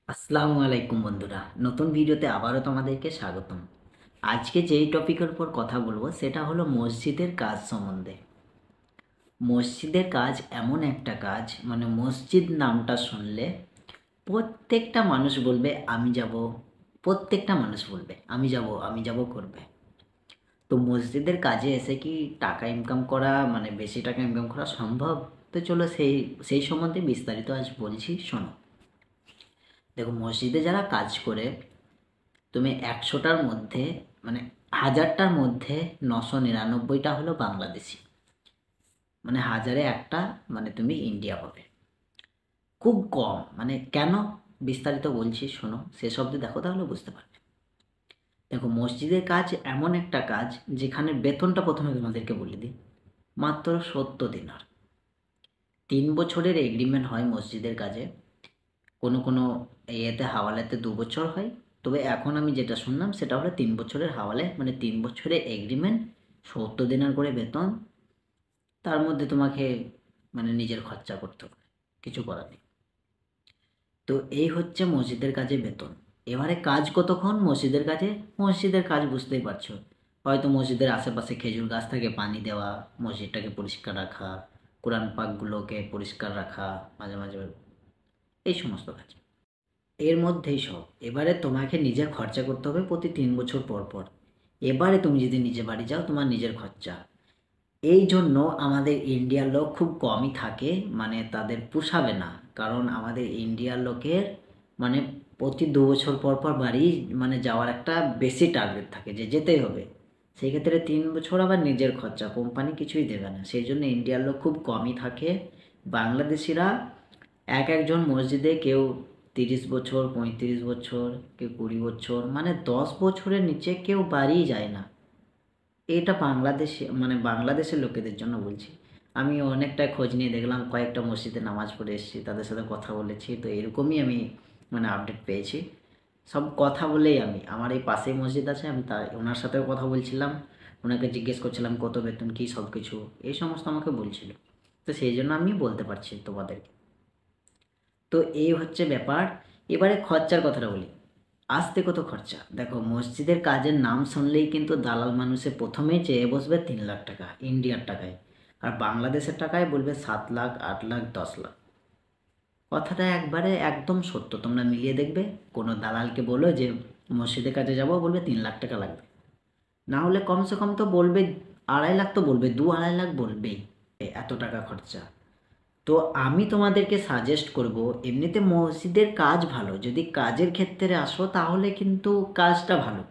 আসসালামু আলাইকুম বন্ধুরা, নতুন ভিডিওতে আবারও তোমাদেরকে স্বাগতম। আজকে যেই টপিকের উপর কথা বলবো সেটা হলো মসজিদের কাজ সম্বন্ধে। মসজিদের কাজ এমন একটা কাজ, মানে মসজিদ নামটা শুনলে প্রত্যেকটা মানুষ বলবে আমি যাব। প্রত্যেকটা মানুষ বলবে আমি যাব আমি যাব করবে। তো মসজিদের কাজে এসে কি টাকা ইনকাম করা, মানে বেশি টাকা ইনকাম করা সম্ভব? তো চলো সেই সেই সম্বন্ধে বিস্তারিত আজ বলছি, শোনো। দেখো, মসজিদে যারা কাজ করে, তুমি ১০০টার মধ্যে, মানে ১০০০টার মধ্যে ৯৯৯টা হলো বাংলাদেশি। মানে ১০০০-এ একটা, মানে তুমি ইন্ডিয়া পাবে। খুব কম, মানে কেন বিস্তারিত বলছি শোনো, শেষ অবধি দেখো তাহলে বুঝতে পারবে। দেখো, মসজিদের কাজ এমন একটা কাজ যেখানে বেতনটা প্রথমে তোমাদেরকে বলে দিই, মাত্র ৭০ দিনার। ৩ বছরের এগ্রিমেন্ট হয় মসজিদের কাজে। কোনো কোনো ইয়েতে হাওয়ালাতে ২ বছর হয়। তবে এখন আমি যেটা শুনলাম সেটা হলো ৩ বছরের হাওয়ালে, মানে ৩ বছরের এগ্রিমেন্ট, ৭০ দিনের করে বেতন। তার মধ্যে তোমাকে মানে নিজের খরচা করতে হবে, কিছু করার নেই। তো এই হচ্ছে মসজিদের কাজে বেতন। এবারে কাজ কতক্ষণ মসজিদের কাজে? মসজিদের কাজ বুঝতেই পারছো, হয়তো মসজিদের আশেপাশে খেজুর গাছ থেকে পানি দেওয়া, মসজিদটাকে পরিষ্কার রাখা, কোরআন পাকগুলোকে পরিষ্কার রাখা, মাঝে মাঝে এই সমস্ত কাজ। এর মধ্যেই সব। এবারে তোমাকে নিজে খরচা করতে হবে প্রতি ৩ বছর পর পর। এবারে তুমি যদি নিজে বাড়ি যাও, তোমার নিজের খরচা। এই জন্য আমাদের ইন্ডিয়ার লোক খুব কমই থাকে, মানে তাদের পোষাবে না। কারণ আমাদের ইন্ডিয়ার লোকের মানে প্রতি ২ বছর পর পর বাড়ি মানে যাওয়ার একটা বেশি টার্গেট থাকে যে যেতেই হবে। সেই ক্ষেত্রে ৩ বছর আবার নিজের খরচা, কোম্পানি কিছুই দেবে না, সেই জন্য ইন্ডিয়ার লোক খুব কমই থাকে। বাংলাদেশিরা এক একজন মসজিদে কেউ ৩০ বছর, ৩৫ বছর, কেউ ২০ বছর, মানে ১০ বছরের নিচে কেউ বাড়িই যায় না। এটা বাংলাদেশে, মানে বাংলাদেশের লোকেদের জন্য বলছি। আমি অনেকটা খোঁজ নিয়ে দেখলাম, কয়েকটা মসজিদে নামাজ পড়ে এসেছি, তাদের সাথে কথা বলেছি, তো এরকমই আমি মানে আপডেট পেয়েছি। সব কথা বলেই আমি, আমার এই পাশেই মসজিদ আছে, আমি তার ওনার সাথেও কথা বলছিলাম। ওনাকে জিজ্ঞেস করছিলাম কত বেতন কী সব কিছু, এই সমস্ত আমাকে বলছিল। তো সেই জন্য আমি বলতে পারছি তোমাদেরকে। তো এই হচ্ছে ব্যাপার। এবারে খরচার কথাটা বলি। আসতে কত খরচা দেখো, মসজিদের কাজের নাম শুনলেই কিন্তু দালাল মানুষে প্রথমেই চেয়ে বসবে ৩ লাখ টাকা ইন্ডিয়ার টাকায়, আর বাংলাদেশের টাকায় বলবে ৭ লাখ, ৮ লাখ, ১০ লাখ। কথাটা একবারে একদম সত্য, তোমরা মিলিয়ে দেখবে। কোনো দালালকে বলো যে মসজিদের কাজে যাব, বলবে ৩ লাখ টাকা লাগবে। না হলে কমসে কম তো বলবে ২.৫ লাখ, তো বলবে ২-২.৫ লাখ বলবেই, এত টাকা খরচা। তো আমি তোমাদেরকে সাজেস্ট করব, এমনিতে মসজিদের কাজ ভালো, যদি কাজের ক্ষেত্রে আসো তাহলে কিন্তু কাজটা ভালো।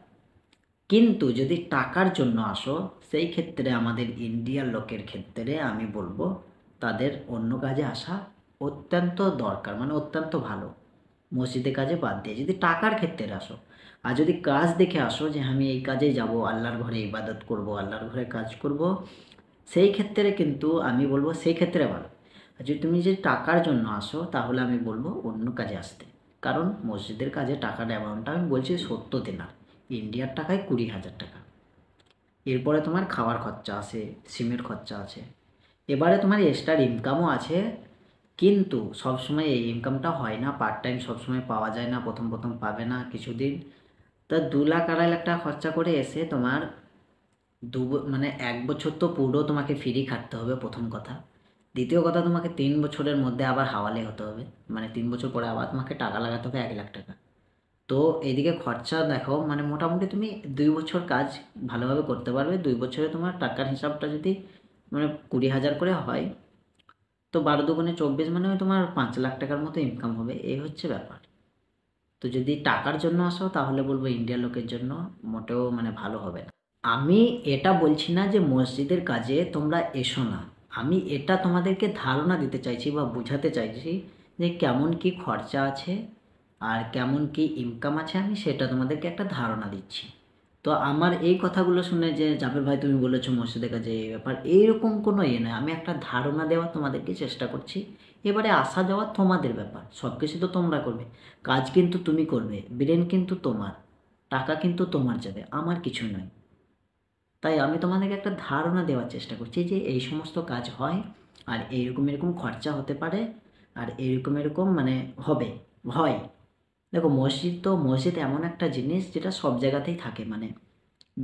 কিন্তু যদি টাকার জন্য আসো, সেই ক্ষেত্রে আমাদের ইন্ডিয়ার লোকের ক্ষেত্রে আমি বলবো তাদের অন্য কাজে আসা অত্যন্ত দরকার, মানে অত্যন্ত ভালো। মসজিদের কাজে বাদ দিয়ে যদি টাকার ক্ষেত্রে আসো, আর যদি কাজ দেখে আসো যে আমি এই কাজেই যাব, আল্লাহর ঘরে ইবাদত করব, আল্লাহর ঘরে কাজ করব, সেই ক্ষেত্রে কিন্তু আমি বলবো সেই ক্ষেত্রে ভালো। আর যদি তুমি যে টাকার জন্য আসো তাহলে আমি বলবো অন্য কাজে আসতে। কারণ মসজিদের কাজে টাকার অ্যামাউন্টটা আমি বলছি ৭০ দিনার, ইন্ডিয়ার টাকায় ২০,০০০ টাকা। এরপরে তোমার খাওয়ার খরচা আছে, সিমের খরচা আছে, এবারে তোমার এক্সট্রা ইনকামও আছে। কিন্তু সবসময় এই ইনকামটা হয় না, পার্ট টাইম সবসময় পাওয়া যায় না, প্রথম প্রথম পাবে না কিছুদিন। তা ২ লাখ ২.৫ লাখ টাকা খরচা করে এসে তোমার মানে ১ বছর তো পুরো তোমাকে ফ্রি খাটতে হবে প্রথম কথা। দ্বিতীয় কথা, তোমাকে ৩ বছরের মধ্যে আবার হাওয়ালে হতে হবে, মানে ৩ বছর পরে আবার তোমাকে টাকা লাগাতে হবে ১ লাখ টাকা। তো এইদিকে খরচা দেখো, মানে মোটামুটি তুমি ২ বছর কাজ ভালোভাবে করতে পারবে। ২ বছরে তোমার টাকার হিসাবটা যদি মানে ২০,০০০ করে হয়, তো ১২ × ২ = ২৪, মানে ওই তোমার ৫ লাখ টাকার মতো ইনকাম হবে, এই হচ্ছে ব্যাপার। তো যদি টাকার জন্য আসো তাহলে বলবো ইন্ডিয়ার লোকের জন্য মোটেও মানে ভালো হবে না। আমি এটা বলছি না যে মসজিদের কাজে তোমরা এসো না, আমি এটা তোমাদেরকে ধারণা দিতে চাইছি বা বোঝাতে চাইছি যে কেমন কি খরচা আছে আর কেমন কি ইনকাম আছে, আমি সেটা তোমাদেরকে একটা ধারণা দিচ্ছি। তো আমার এই কথাগুলো শুনে যে জাবের ভাই তুমি বলেছো মসজিদের কাজে এই ব্যাপার, এইরকম কোনো ইয়ে নয়, আমি একটা ধারণা দেওয়ার তোমাদেরকে চেষ্টা করছি। এবারে আসা যাওয়া তোমাদের ব্যাপার, সব কিছু তো তোমরা করবে, কাজ কিন্তু তুমি করবে, ব্রেন কিন্তু তোমার, টাকা কিন্তু তোমার যাবে, আমার কিছু নয়। তাই আমি তোমাদেরকে একটা ধারণা দেওয়ার চেষ্টা করছি যে এই সমস্ত কাজ হয়, আর এইরকম এরকম খরচা হতে পারে, আর এরকম এরকম মানে হবে, হয়। দেখো মসজিদ এমন একটা জিনিস যেটা সব জায়গাতেই থাকে, মানে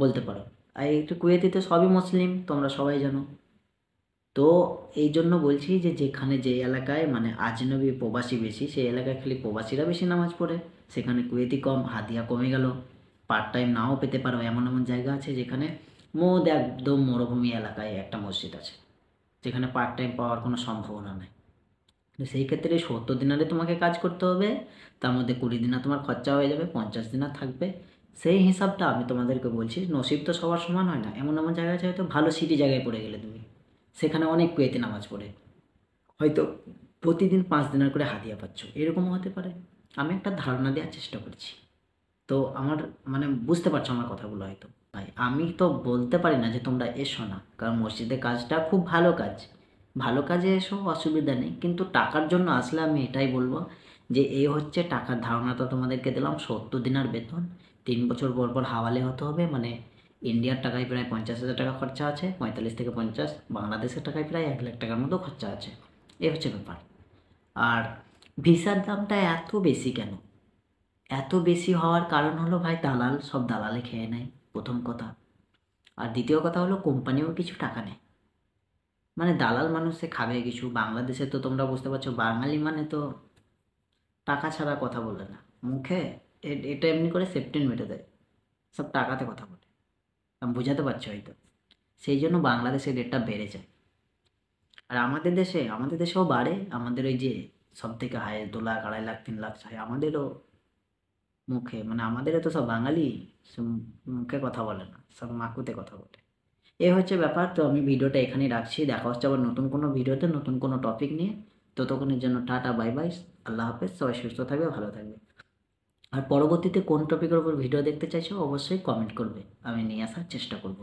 বলতে পারো। আর একটু কুয়েতিতে সবই মুসলিম, তোমরা সবাই জানো। তো এই জন্য বলছি যে যেখানে যে এলাকায় মানে আজনবী প্রবাসী বেশি, সেই এলাকায় খালি প্রবাসীরা বেশি নামাজ পড়ে। সেখানে কুয়েতি কম, হাদিয়া কমে গেল। পার্ট টাইম নাও পেতে পারো, এমন এমন জায়গা আছে যেখানে একদম মরুভূমি এলাকায় একটা মসজিদ আছে, যেখানে পার্ট টাইম পাওয়ার কোনো সম্ভাবনা নেই। তো সেই ক্ষেত্রে 70 দিনারে তোমাকে কাজ করতে হবে, তার মধ্যে 20 দিনা তোমার খরচা হয়ে যাবে, 50 দিনা থাকবে। সেই হিসাবটা আমি তোমাদেরকে বলছি। নসিব তো সবার সমান হয় না, এমন এমন জায়গা আছে হয়তো ভালো সিটি জায়গায় পড়ে গেলে তুমি, সেখানে অনেক কুয়েতি নামাজ পড়ে হয়তো প্রতিদিন 5 দিনের করে হাদিয়া পাচ্ছ, এরকমও হতে পারে। আমি একটা ধারণা দেওয়ার চেষ্টা করছি। তো আমার মানে বুঝতে পারছো আমার কথাগুলো হয়তো। ভাই আমি তো বলতে পারি না যে তোমরা এসো না, কারণ মসজিদের কাজটা খুব ভালো কাজ। ভালো কাজে এসো, অসুবিধা নেই, কিন্তু টাকার জন্য আসলে আমি এটাই বলবো যে এই হচ্ছে টাকার ধারণাটা তোমাদেরকে দিলাম। 70 দিনের বেতন, 3 বছর পর পর হাওয়ালে হতে হবে, মানে ইন্ডিয়ার টাকায় প্রায় 50,000 টাকা খরচা আছে, 45 থেকে 50, বাংলাদেশের টাকায় প্রায় 1 লাখ টাকার মতো খরচা আছে। এই হচ্ছে ব্যাপার। আর ভিসার দামটা এত বেশি কেন? এত বেশি হওয়ার কারণ হলো ভাই দালাল, সব দালালে খেয়ে নেয়, প্রথম কথা। আর দ্বিতীয় কথা হলো কোম্পানিও কিছু টাকা নেয়, মানে দালাল মানুষে খাবে কিছু। বাংলাদেশে তো তোমরা বুঝতে পারছো, বাঙালি মানে তো টাকা ছাড়া কথা বলে না মুখে। এটা এমনি করে সেপ্টেন মেটে দেয়, সব টাকাতে কথা বলে। আমি বোঝাতে পারছি হয়তো। সেই জন্য বাংলাদেশের রেটটা বেড়ে যায়। আর আমাদের দেশেও বাড়ে। আমাদের ওই যে সব থেকে হাই 2 লাখ, 2.5 লাখ, 3 লাখ চাই আমাদেরও মুখে, মানে আমাদেরও তো সব বাঙালি, সব মুখে কথা বলে না, সব মাকুতে কথা বলে। এ হচ্ছে ব্যাপার। তো আমি ভিডিওটা এখানেই রাখছি, দেখা হচ্ছে আবার নতুন কোনো ভিডিওতে নতুন কোনো টপিক নিয়ে। ততক্ষণের জন্য টাটা, বাই বাই, আল্লাহ হাফেজ। সবাই সুস্থ থাকবে, ভালো থাকবে। আর পরবর্তীতে কোন টপিকের উপর ভিডিও দেখতে চাইছো অবশ্যই কমেন্ট করবে, আমি নিয়ে আসার চেষ্টা করব।